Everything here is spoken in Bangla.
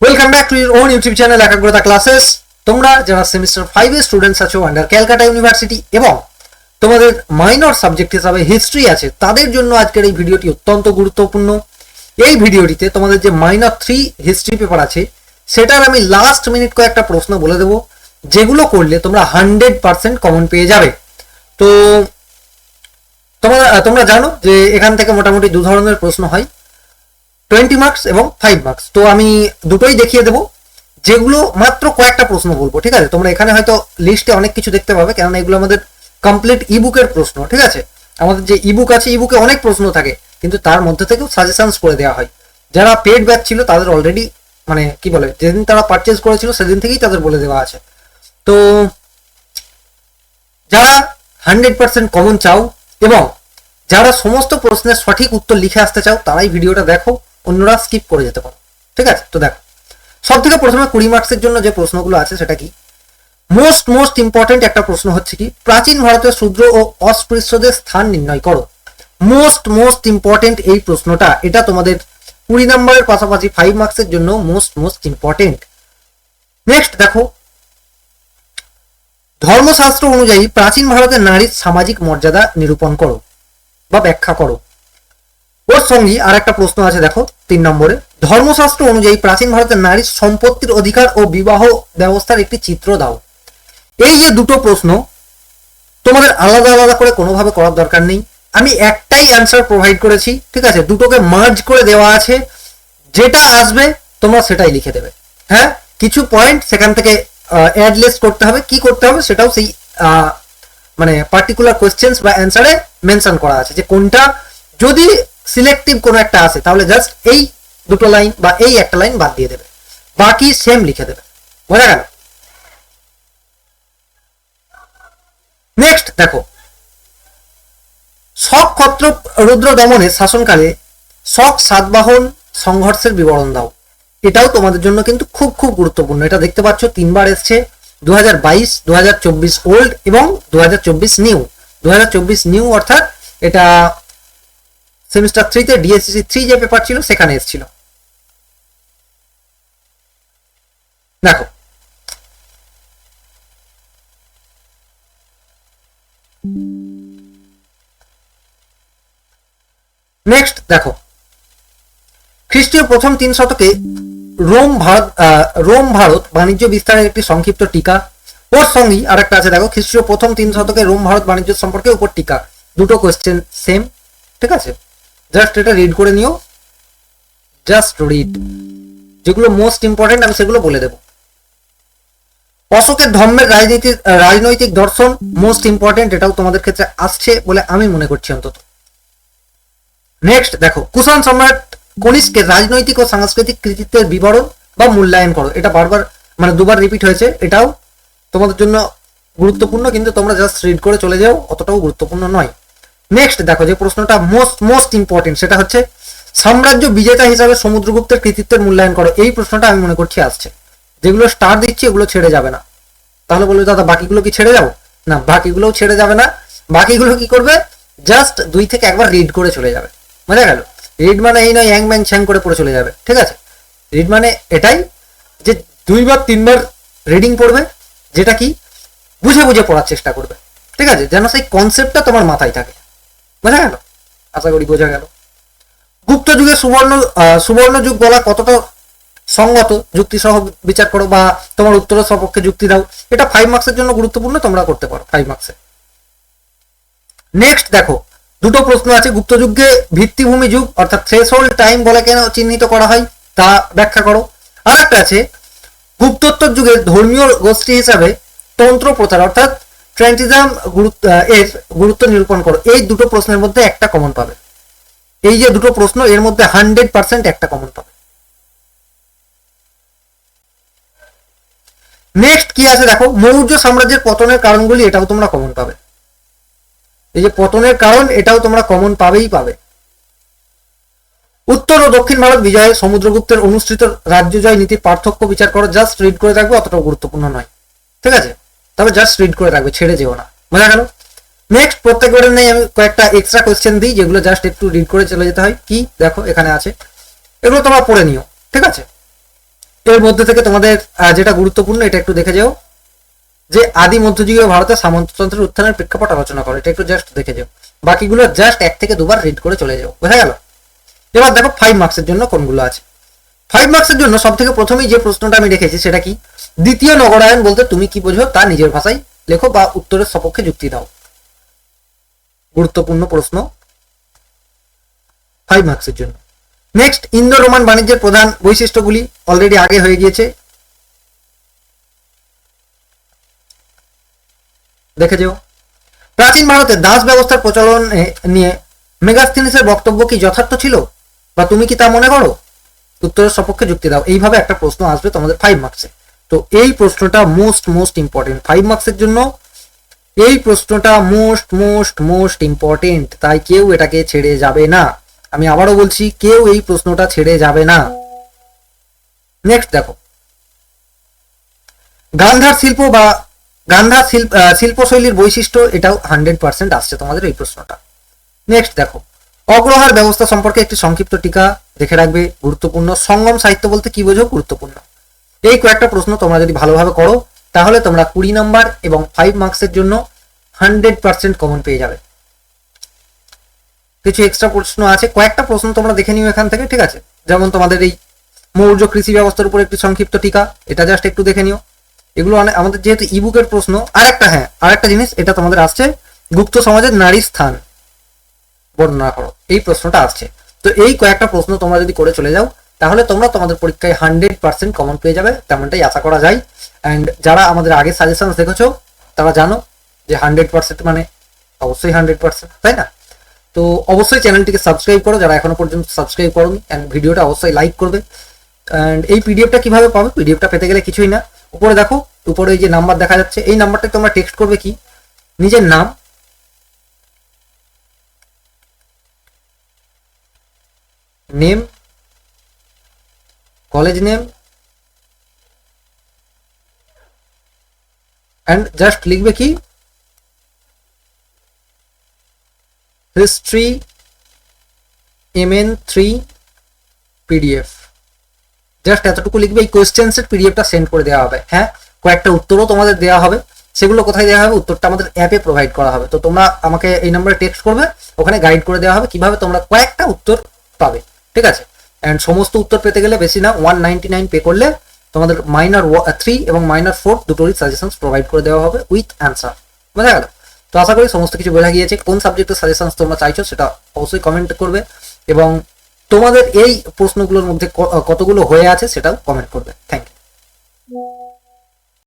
Welcome back to your own YouTube channel একাগ্রতা ক্লাসেস। তোমরা যারা সেমিস্টার 5 এর স্টুডেন্টস আছো আন্ডার ক্যালকাটা ইউনিভার্সিটি এবং তোমাদের মাইনর সাবজেক্ট হিসাবে হিস্ট্রি আছে, তাদের জন্য আজকের এই ভিডিওটি অত্যন্ত গুরুত্বপূর্ণ। এই ভিডিওটিতে তোমাদের যে মাইনর 3 হিস্ট্রি পেপার আছে সেটার আমি লাস্ট মিনিট কয়েকটা প্রশ্ন বলে দেবো, যেগুলো করলে তোমরা 100% কমন পেয়ে যাবে। তো তোমরা জানো যে এখান থেকে মোটামুটি দু ধরনের প্রশ্ন হয়, 20 মার্কস এবং 5 মার্কস। তো আমি দুটোই দেখিয়ে দেবো, যেগুলো মাত্র কয়েকটা প্রশ্ন বলবো, ঠিক আছে? তোমরা এখানে হয়তো লিস্টে অনেক কিছু দেখতে পাবে, কেননা এগুলো আমাদের কমপ্লিট ইবুকের প্রশ্ন, ঠিক আছে? আমাদের যে ইবুক আছে, ইবুকে অনেক প্রশ্ন থাকে, কিন্তু তার মধ্যে থেকেও সাজেশনস করে দেওয়া হয়। যারা পেড ব্যাচ ছিল তাদের অলরেডি মানে কি বলে, যেদিন তারা পারচেজ করেছিল সেদিন থেকেই তাদের বলে দেওয়া আছে। তো যারা 100% কমন চাও এবং যারা সমস্ত প্রশ্নের সঠিক উত্তর লিখে আসতে চাও, তারাই ভিডিওটা দেখো, অন্যরা স্কিপ করে যেতে পারো, ঠিক আছে? তো দেখো, সব থেকে প্রথমে 20 মার্কসের জন্য যে প্রশ্নগুলো আছে সেটা কি, মোস্ট ইম্পর্টেন্ট একটা প্রশ্ন হচ্ছে কি, প্রাচীন ভারতের শূদ্র ও অস্পৃশ্যদের স্থান নির্ণয় করো। মোস্ট ইম্পর্টেন্ট এই প্রশ্নটা, এটা তোমাদের 20 নম্বরের পাশাপাশি 5 মার্কসের জন্য মোস্ট ইম্পর্টেন্ট। নেক্সট দেখো, ধর্মশাস্ত্র অনুযায়ী প্রাচীন ভারতের নারীর সামাজিক মর্যাদা নিরূপণ করো বা ব্যাখ্যা করো। ওর সঙ্গে আর একটা প্রশ্ন আছে, দেখো 3 নম্বরে, ধর্মশাস্ত্র অনুযায়ী প্রাচীন ভারতের নারীর সম্পত্তির অধিকার ও বিবাহ ব্যবস্থার একটি চিত্র দাও। এই যে দুটো প্রশ্ন তোমাদের আলাদা আলাদা করে কোনোভাবে করার দরকার নেই, আমি একটাই অ্যান্সার প্রোভাইড করেছি, ঠিক আছে? দুটোকে মার্জ করে দেওয়া আছে, যেটা আসবে তোমরা সেটাই লিখে দেবে। হ্যাঁ, কিছু পয়েন্ট সেখান থেকে অ্যাডলেস করতে হবে, কি করতে হবে সেটাও সেই মানে পার্টিকুলার কোয়েশ্চেন্স বা অ্যান্সারে মেনশন করা আছে, যে কোনটা যদি সিলেক্টিভ কোনো একটা আসে তাহলে জাস্ট এই দুটো লাইন বা এই একটা লাইন বাদ দিয়ে দেবে, বাকি সেম লিখে দেবে। বোঝা গেল? নেক্সট দেখো, শক ক্ষত্র রুদ্র দমনের শাসনকালে শক সাতবাহন সংঘর্ষের বিবরণ দাও। এটাও তোমাদের জন্য কিন্তু খুব গুরুত্বপূর্ণ। এটা দেখতে পাচ্ছ 3 বার এসছে, 2022, 2024 ওল্ড এবং 2024 নিউ। 2024 নিউ অর্থাৎ এটা সেমিস্টার 3 তে ডিএসসিসি 3 যে পেপার ছিল সেখানে এসেছিল। দেখো, নেক্সট দেখো, খ্রিস্টীয় প্রথম 3 শতকে রোম ভারত বাণিজ্য বিস্তারের একটি সংক্ষিপ্ত টিকা। ওর সঙ্গেই আর একটা আছে, দেখো, খ্রিস্টীয় প্রথম 3 শতকে রোম ভারত বাণিজ্য সম্পর্কে উপর টিকা। দুটো কোয়েশ্চেন সেম, ঠিক আছে? জাস্ট এটা রিড করে নিও, জাস্ট রিড, যেগুলো মোস্ট ইম্পর্টেন্ট আমি সেগুলো বলে দেবো। অশোকের ধর্মের রাজনৈতিক দর্শন মোস্ট ইম্পর্টেন্ট, এটাও তোমাদের ক্ষেত্রে আসছে বলে আমি মনে করছি অন্তত। নেক্সট দেখো, কুষাণ সম্রাট কনিষ্কের রাজনৈতিক ও সাংস্কৃতিক কৃতিত্বের বিবরণ বা মূল্যায়ন করো। এটা বারবার মানে দুবার রিপিট হয়েছে, এটাও তোমাদের জন্য গুরুত্বপূর্ণ, কিন্তু তোমরা জাস্ট রিড করে চলে যাও, অতটাও গুরুত্বপূর্ণ নয়। নেক্সট দেখো, যে প্রশ্নটা মোস্ট ইম্পর্টেন্ট সেটা হচ্ছে, সাম্রাজ্য বিজেতা হিসাবে সমুদ্রগুপ্তের কৃতিত্বের মূল্যায়ন করো। এই প্রশ্নটা আমি মনে করছি আসছে। যেগুলো স্টার দিচ্ছি এগুলো ছেড়ে যাবে না। তাহলে বলবে দাদা বাকিগুলো কি ছেড়ে যাবো? না, বাকিগুলোও ছেড়ে যাবে না। বাকিগুলো কি করবে, জাস্ট 2 থেকে একবার রিড করে চলে যাবে। বোঝা গেল? রিড মানে এই নয় ইয়াং ম্যাং ছ্যাং করে পড়ে চলে যাবে, ঠিক আছে? রিড মানে এটাই যে 2 বার 3 বার রিডিং পড়বে, যেটা কি বুঝে পড়ার চেষ্টা করবে, ঠিক আছে? যেন সেই কনসেপ্টটা তোমার মাথায় থাকে। বোঝা গেল? আশা করি বোঝা গেল। গুপ্ত যুগে সুবর্ণ যুগ বলা কতটা সঙ্গত, যুক্তি সহ বিচার করো বা তোমার উত্তরের সপক্ষে যুক্তি দাও। এটা 5 মার্কসের জন্য গুরুত্বপূর্ণ, তোমরা করতে পারো 5 মার্কসে। নেক্সট দেখো, দুটো প্রশ্ন আছে, গুপ্ত যুগে ভিত্তিভূমি যুগ অর্থাৎ থ্রেশহোল্ড টাইম বলে কেন চিহ্নিত করা হয় তা ব্যাখ্যা করো। আর একটা আছে, গুপ্তোত্তর যুগে ধর্মীয় গোষ্ঠী হিসাবে তন্ত্র প্রচার অর্থাৎ ট্রেন্টিজম এর গুরুত্ব নিরূপণ করো। এই দুটো প্রশ্নের মধ্যে একটা কমন পাবে। এই যে দুটো প্রশ্ন, এর মধ্যে 100% একটা কমন পাবে। নেক্সট কি আছে দেখো, মৌর্য সাম্রাজ্যের পতনের কারণগুলি, এটাও তোমরা কমন পাবে। এই যে পতনের কারণ, এটাও তোমরা কমন পাবেই পাবে। উত্তর ও দক্ষিণ ভারত বিজয়ে সমুদ্রগুপ্তের অনুসৃত রাজ্য জয় নীতির পার্থক্য বিচার করো। জাস্ট রিড করে রাখবে, অতটাও গুরুত্বপূর্ণ নয়, ঠিক আছে? তবে জাস্ট রিড করে রাখবে, ছেড়ে যেও না। বোঝা গেল? নেক্সট প্রত্যেকবারের নেই আমি কয়েকটা এক্সট্রা কোয়েশ্চেন দিই, যেগুলো জাস্ট একটু রিড করে চলে যেতে হয়। কি দেখো এখানে আছে, এগুলো তোমরা পড়ে নিও, ঠিক আছে? এর মধ্যে থেকে তোমাদের যেটা গুরুত্বপূর্ণ এটা একটু দেখে যাও, যে আদি মধ্যযুগীয় ভারতে সামন্ততন্ত্রের উত্থানের প্রেক্ষাপট আলোচনা করো, এটা একটু জাস্ট দেখে যাও। বাকিগুলো জাস্ট 1 থেকে 2 বার রিড করে চলে যাও, বোঝা গেল? এবার দেখো 5 মার্কসের জন্য কোনগুলো আছে। 5 মার্কসের জন্য সব থেকে প্রথমেই যে প্রশ্নটা আমি রেখেছি সেটা কি, দ্বিতীয় নগরায়ণ বলতে তুমি কি বোঝো তা নিজের ভাষায় লেখো বা উত্তরের সপক্ষে যুক্তি দাও। গুরুত্বপূর্ণ প্রশ্ন 5 মার্কসের জন্য। নেক্সট, ইন্দো রোমান বাণিজ্যের প্রধান বৈশিষ্ট্যগুলি অলরেডি আগে হয়ে গিয়েছে, দেখে যাও। প্রাচীন ভারতে দাস ব্যবস্থার প্রচলন নিয়ে মেগাস্থিনিসের বক্তব্য কি যথার্থ ছিল বা তুমি কি তা মনে করো? উত্তরের সপক্ষে যুক্তি দাও। এইভাবে একটা প্রশ্ন আসবে তোমাদের 5 মার্কসে। তো এই প্রশ্নটা মোস্ট ইম্পর্টেন্ট 5 মার্কসের জন্য। এই প্রশ্নটা মোস্ট ইম্পর্টেন্ট, তাই কেউ এটাকে ছেড়ে যাবে না। আমি আবারও বলছি, কেউ এই প্রশ্নটা ছেড়ে যাবে না। নেক্সট দেখো, গান্ধার শিল্প বা গান্ধার শিল্পশৈলীর বৈশিষ্ট্য, এটাও 100% আসছে তোমাদের এই প্রশ্নটা। নেক্সট দেখো, অগ্রহার ব্যবস্থা সম্পর্কে একটি সংক্ষিপ্ত টিকা দেখে রাখবে, গুরুত্বপূর্ণ। সঙ্গম সাহিত্য বলতে কি বোঝো, গুরুত্বপূর্ণ। এই কয়েকটা প্রশ্ন তোমরা যদি ভালোভাবে করো তাহলে তোমরা 20 নম্বর এবং 5 মার্কসের জন্য 100% কমন পেয়ে যাবে। কিছু এক্সট্রা প্রশ্ন আছে, কয়েকটা প্রশ্ন তোমরা দেখে নিও এখান থেকে, ঠিক আছে? যেমন তোমাদের এই মৌর্য কৃষি ব্যবস্থার উপর একটি সংক্ষিপ্ত টিকা, এটা জাস্ট একটু দেখে নিও। এগুলো আমাদের যেহেতু ইবুকের প্রশ্ন। আরেকটা জিনিস, এটা তোমাদের আসছে, গুপ্ত সমাজের নারী স্থান বর্ণনা করো, এই প্রশ্নটা আসছে। তো এই কয়েকটা প্রশ্ন তোমরা যদি করে চলে যাও তাহলে তোমরা তোমাদের পরীক্ষায় 100% কমন পেয়ে যাবে, তেমনটাই আশা করা যায়। অ্যান্ড যারা আমাদের আগে সাজেশন দেখেছো তারা জানো যে 100% মানে অবশ্যই 100%, তাই না? তো অবশ্যই চ্যানেলটিকে সাবস্ক্রাইব করো যারা এখনো পর্যন্ত সাবস্ক্রাইব করোনি, অ্যান্ড ভিডিওটা অবশ্যই লাইক করবে। অ্যান্ড এই পিডিএফটা কিভাবে পাবে, পিডিএফটা পেতে গেলে কিছুই না, উপরে দেখো, উপরে এই যে নাম্বার দেখা যাচ্ছে, এই নাম্বারটা তোমরা টেক্সট করবে কি, নিজের নাম, name, college name, and just লিখবে কি হিস্ট্রি MN3 PDF, জাস্ট এতটুকু লিখবে। এই কোয়েশ্চেন্সের পিডিএফটা সেন্ড করে দেওয়া হবে। হ্যাঁ, কয়েকটা উত্তরও তোমাদের দেওয়া হবে, সেগুলো কোথায় দেওয়া হবে, উত্তরটা আমাদের অ্যাপে প্রোভাইড করা হবে। তো তোমরা আমাকে এই নম্বরে টেক্সট করবে, ওখানে গাইড করে দেওয়া হবে কিভাবে তোমরা কয়েকটা উত্তর পাবে, ঠিক আছে? অ্যান্ড সমস্ত উত্তর পেতে গেলে বেশি না, 199 পে করলে তোমাদের মাইনর 3 এবং মাইনর 4 দুটোরই সাজেশনস প্রোভাইড করে দেওয়া হবে উইথ অ্যান্সার, বোঝা গেল? তো আশা করি সমস্ত কিছু বোঝা গিয়েছে। কোন সাবজেক্টের সাজেশনস তোমরা চাইছো সেটা অবশ্যই কমেন্ট করবে, এবং তোমাদের এই প্রশ্নগুলোর মধ্যে কতগুলো হয়ে আছে সেটাও কমেন্ট করবে।